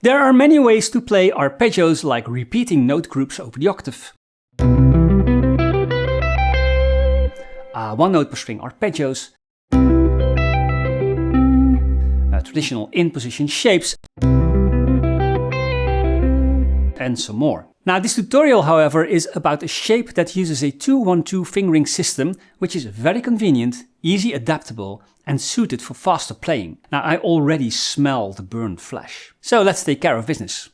There are many ways to play arpeggios, like repeating note groups over the octave. One note per string arpeggios. Traditional in-position shapes. And some more. Now this tutorial, however, is about a shape that uses a 2-1-2 fingering system, which is very convenient, easy adaptable, and suited for faster playing. Now I already smell the burnt flesh. So let's take care of business.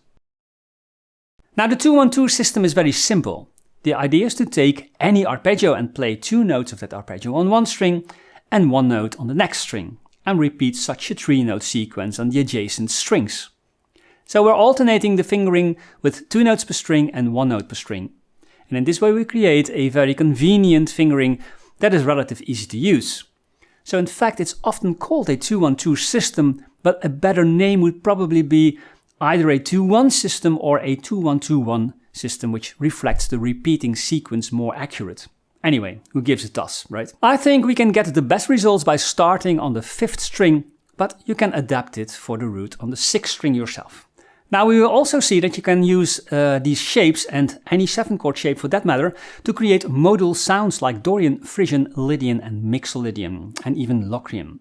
Now the 2-1-2 system is very simple. The idea is to take any arpeggio and play 2 notes of that arpeggio on one string and 1 note on the next string, and repeat such a 3-note sequence on the adjacent strings. So we're alternating the fingering with 2 notes per string and 1 note per string. And in this way we create a very convenient fingering that is relatively easy to use. So in fact it's often called a 2-1-2 system, but a better name would probably be either a 2-1 system or a 2-1-2-1 system, which reflects the repeating sequence more accurate. Anyway, who gives a toss, right? I think we can get the best results by starting on the 5th string, but you can adapt it for the root on the 6th string yourself. Now we will also see that you can use these shapes, and any 7-chord shape for that matter, to create modal sounds like Dorian, Frisian, Lydian and Mixolydian, and even Locrian.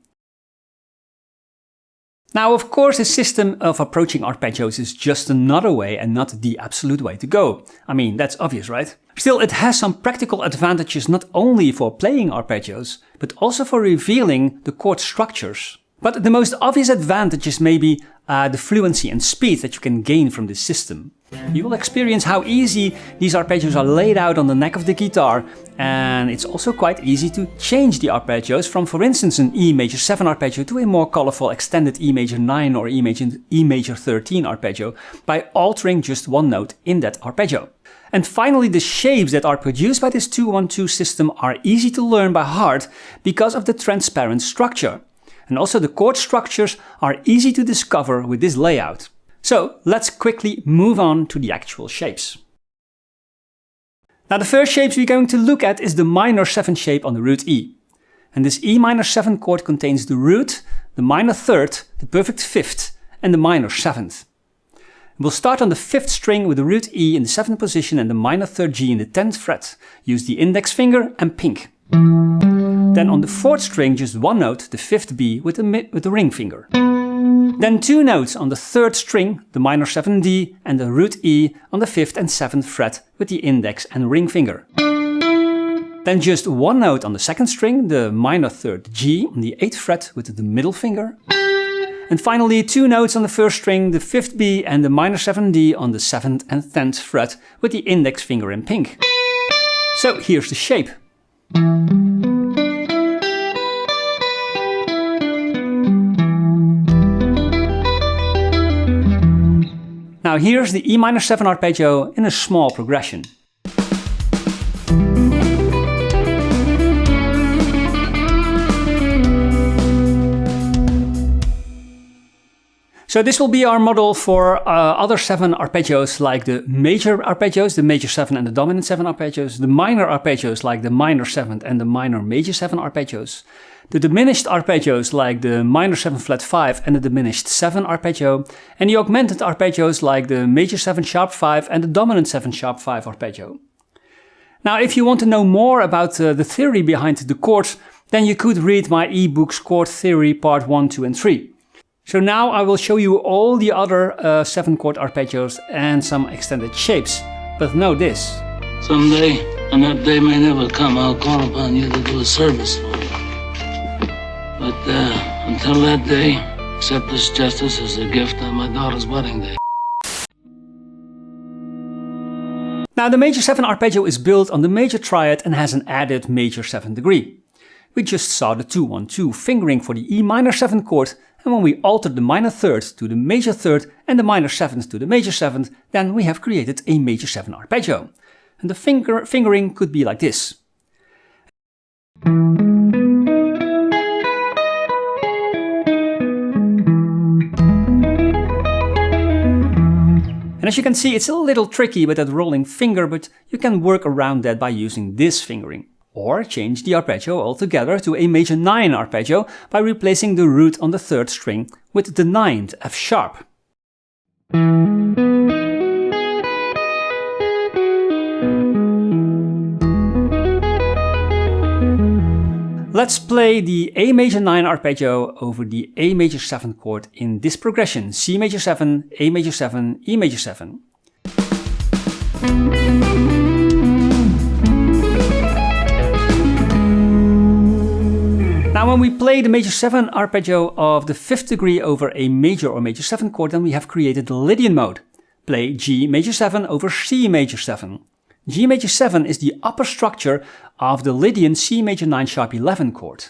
Now of course this system of approaching arpeggios is just another way and not the absolute way to go. I mean, that's obvious, right? Still, it has some practical advantages not only for playing arpeggios, but also for revealing the chord structures. But the most obvious advantage is maybe the fluency and speed that you can gain from this system. You will experience how easy these arpeggios are laid out on the neck of the guitar, and it's also quite easy to change the arpeggios from, for instance, an E major 7 arpeggio to a more colorful extended E major 9 or E major 13 arpeggio by altering just 1 note in that arpeggio. And finally, the shapes that are produced by this 2-1-2 system are easy to learn by heart because of the transparent structure. And also the chord structures are easy to discover with this layout. So let's quickly move on to the actual shapes. Now the first shapes we're going to look at is the minor 7 shape on the root E. And this E minor 7 chord contains the root, the minor 3rd, the perfect 5th and the minor 7th. We'll start on the 5th string with the root E in the 7th position and the minor 3rd G in the 10th fret. Use the index finger and pink. Then on the 4th string, just 1 note, the 5th B with the ring finger. Then 2 notes on the 3rd string, the minor 7 D and the root E on the 5th and 7th fret with the index and ring finger. Then just 1 note on the 2nd string, the minor 3rd G on the 8th fret with the middle finger. And finally 2 notes on the 1st string, the 5th B and the minor 7 D on the 7th and 10th fret with the index finger in pink. So here's the shape. Now here's the E minor 7 arpeggio in a small progression. So this will be our model for other 7 arpeggios, like the major arpeggios, the major 7 and the dominant 7 arpeggios, the minor arpeggios like the minor 7 and the minor major 7 arpeggios, the diminished arpeggios like the minor 7 flat 5 and the diminished 7 arpeggio, and the augmented arpeggios like the major 7 sharp 5 and the dominant 7 sharp 5 arpeggio. Now if you want to know more about the theory behind the chords, then you could read my ebooks Chord Theory Part 1, 2 and 3. So now I will show you all the other 7-chord arpeggios and some extended shapes. But know this. Someday, and that day may never come, I'll call upon you to do a service for me. But until that day, accept this justice as a gift on my daughter's wedding day. Now the major 7 arpeggio is built on the major triad and has an added major 7 degree. We just saw the 2-1-2 fingering for the E minor 7 chord, and when we altered the minor 3rd to the major 3rd and the minor 7th to the major 7th, then we have created a major 7 arpeggio. And the fingering could be like this. And as you can see, it's a little tricky with that rolling finger, but you can work around that by using this fingering. Or change the arpeggio altogether to a major 9 arpeggio by replacing the root on the 3rd string with the 9th F sharp. Let's play the A major 9 arpeggio over the A major 7 chord in this progression: C major 7, A major 7, E major 7. Now when we play the major 7 arpeggio of the 5th degree over a major or major 7 chord, then we have created the Lydian mode. Play G major 7 over C major 7. G major 7 is the upper structure of the Lydian C major 9 sharp 11 chord.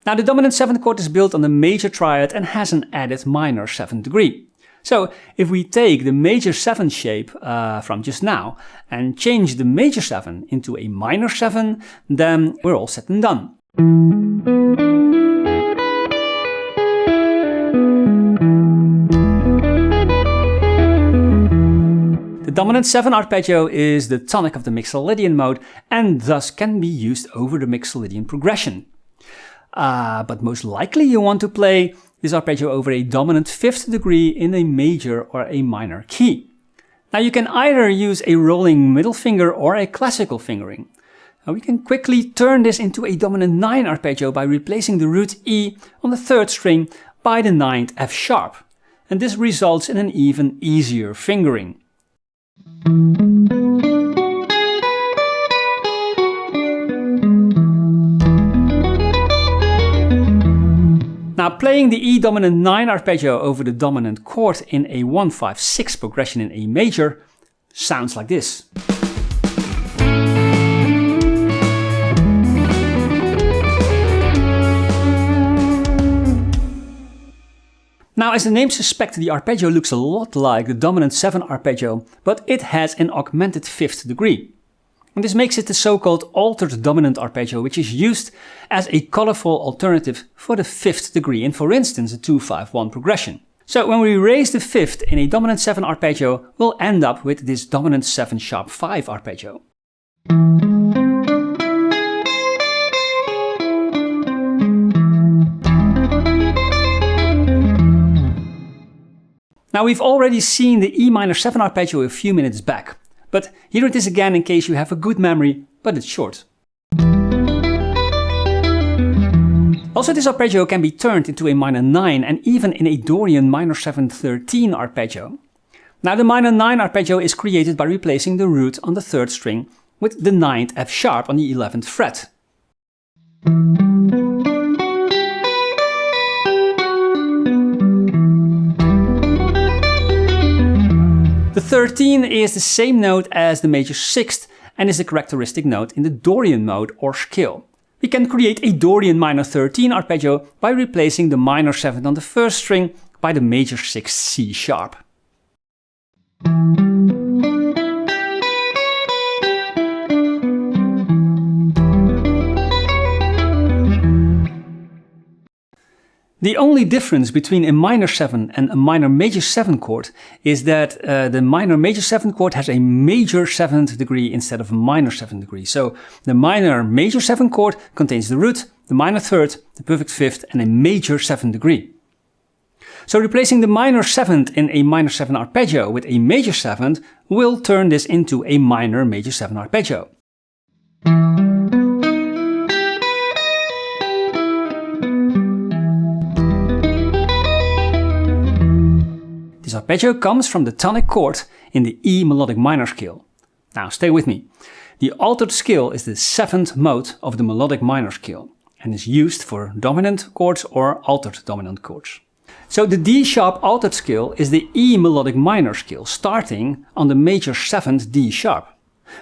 Now the dominant 7th chord is built on the major triad and has an added minor 7th degree. So if we take the major 7 shape from just now and change the major 7 into a minor 7, then we're all set and done. The dominant 7 arpeggio is the tonic of the Mixolydian mode and thus can be used over the Mixolydian progression. But most likely you want to play this arpeggio over a dominant 5th degree in a major or a minor key. Now you can either use a rolling middle finger or a classical fingering. Now we can quickly turn this into a dominant 9 arpeggio by replacing the root E on the 3rd string by the 9th F sharp. And this results in an even easier fingering. Now playing the E dominant 9 arpeggio over the dominant chord in a 1-5-6 progression in A major sounds like this. Now as the name suggests, the arpeggio looks a lot like the dominant 7 arpeggio, but it has an augmented 5th degree. And this makes it the so-called altered dominant arpeggio, which is used as a colorful alternative for the 5th degree in, for instance, a 2-5-1 progression. So when we raise the 5th in a dominant 7 arpeggio, we'll end up with this dominant 7 sharp 5 arpeggio. Now we've already seen the E minor 7 arpeggio a few minutes back. But here it is again in case you have a good memory, but it's short. Also this arpeggio can be turned into a minor 9 and even in a Dorian minor 7-13 arpeggio. Now the minor 9 arpeggio is created by replacing the root on the 3rd string with the 9th F sharp on the 11th fret. The 13 is the same note as the major 6th and is a characteristic note in the Dorian mode or scale. We can create a Dorian minor 13 arpeggio by replacing the minor 7th on the 1st string by the major 6th C sharp. The only difference between a minor 7 and a minor major 7 chord is that the minor major 7 chord has a major 7th degree instead of a minor 7th degree. So the minor major 7 chord contains the root, the minor 3rd, the perfect 5th and a major 7th degree. So replacing the minor 7th in a minor 7 arpeggio with a major 7th will turn this into a minor major 7 arpeggio. This arpeggio comes from the tonic chord in the E melodic minor scale. Now stay with me. The altered scale is the 7th mode of the melodic minor scale and is used for dominant chords or altered dominant chords. So the D sharp altered scale is the E melodic minor scale starting on the major 7th D sharp.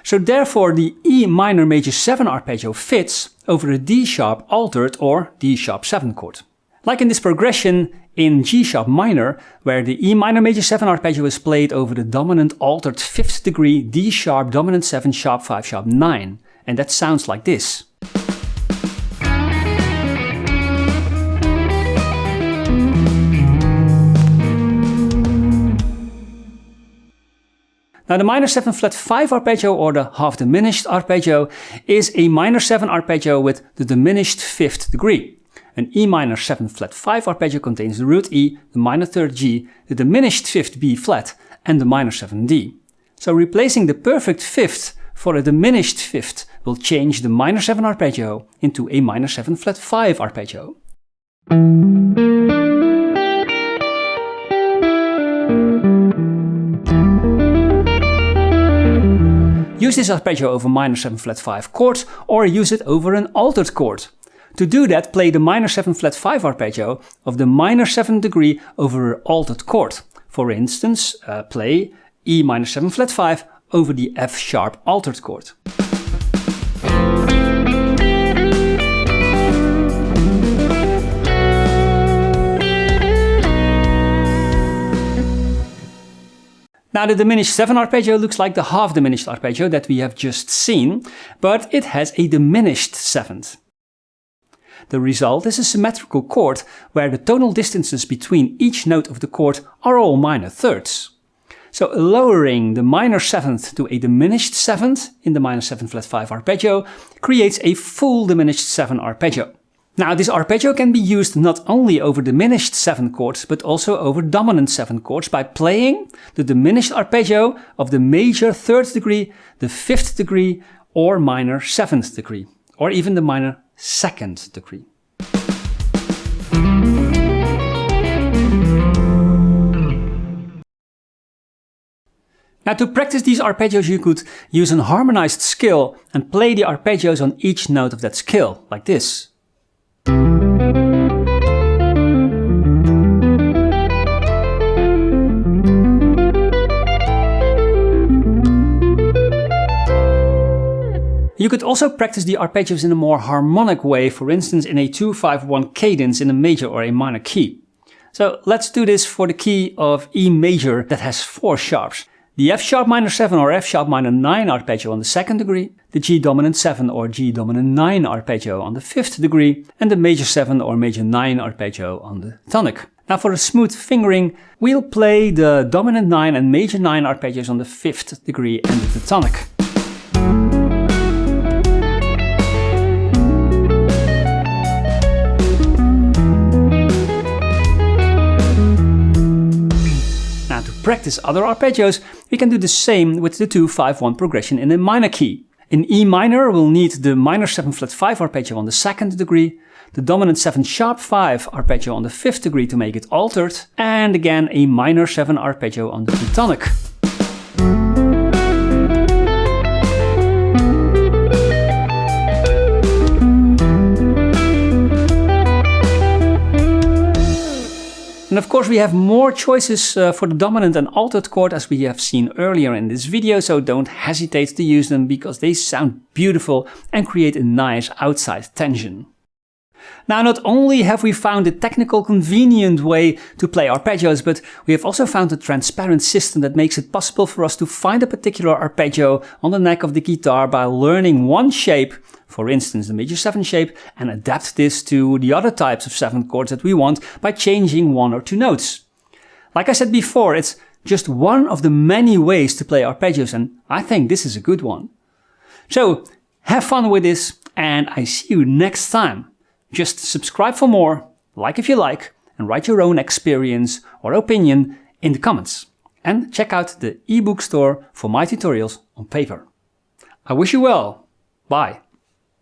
So therefore the E minor major 7 arpeggio fits over a D sharp altered or D sharp 7 chord. Like in this progression in G sharp minor, where the E minor major 7 arpeggio is played over the dominant altered 5th degree D sharp dominant 7 sharp 5 sharp 9, and that sounds like this. Now the minor 7 flat 5 arpeggio, or the half diminished arpeggio, is a minor 7 arpeggio with the diminished 5th degree. An E minor 7 flat 5 arpeggio contains the root E, the minor 3rd G, the diminished 5th B flat, and the minor 7 D. So replacing the perfect 5th for a diminished 5th will change the minor 7 arpeggio into a minor 7 flat 5 arpeggio. Use this arpeggio over minor 7 flat 5 chords, or use it over an altered chord. To do that, play the minor 7 flat 5 arpeggio of the minor 7th degree over an altered chord. For instance, play E minor 7 flat 5 over the F sharp altered chord. Now the diminished 7 arpeggio looks like the half diminished arpeggio that we have just seen, but it has a diminished 7th. The result is a symmetrical chord where the tonal distances between each note of the chord are all minor thirds. So lowering the minor 7th to a diminished 7th in the minor 7 flat 5 arpeggio creates a full diminished 7 arpeggio. Now this arpeggio can be used not only over diminished 7 chords but also over dominant 7 chords by playing the diminished arpeggio of the major 3rd degree, the 5th degree, or minor 7th degree, or even the minor 2nd degree. Now to practice these arpeggios you could use an harmonized scale and play the arpeggios on each note of that scale, like this. You could also practice the arpeggios in a more harmonic way, for instance in a 2-5-1 cadence in a major or a minor key. So let's do this for the key of E major that has 4 sharps. The F sharp minor 7 or F sharp minor 9 arpeggio on the 2nd degree, the G dominant 7 or G dominant 9 arpeggio on the 5th degree, and the major 7 or major 9 arpeggio on the tonic. Now for a smooth fingering, we'll play the dominant 9 and major 9 arpeggios on the 5th degree and the tonic. Practice other arpeggios, we can do the same with the 2-5-1 progression in a minor key. In E minor, we'll need the minor 7 flat 5 arpeggio on the 2nd degree, the dominant 7 sharp 5 arpeggio on the 5th degree to make it altered, and again a minor 7 arpeggio on the tonic. And of course we have more choices for the dominant and altered chord as we have seen earlier in this video, so don't hesitate to use them because they sound beautiful and create a nice outside tension. Now not only have we found a technical convenient way to play arpeggios, but we have also found a transparent system that makes it possible for us to find a particular arpeggio on the neck of the guitar by learning one shape, for instance the major 7 shape, and adapt this to the other types of 7 chords that we want by changing 1 or 2 notes. Like I said before, it's just one of the many ways to play arpeggios, and I think this is a good one. So have fun with this, and I see you next time. Just subscribe for more, like if you like, and write your own experience or opinion in the comments. And check out the ebook store for my tutorials on paper. I wish you well. Bye.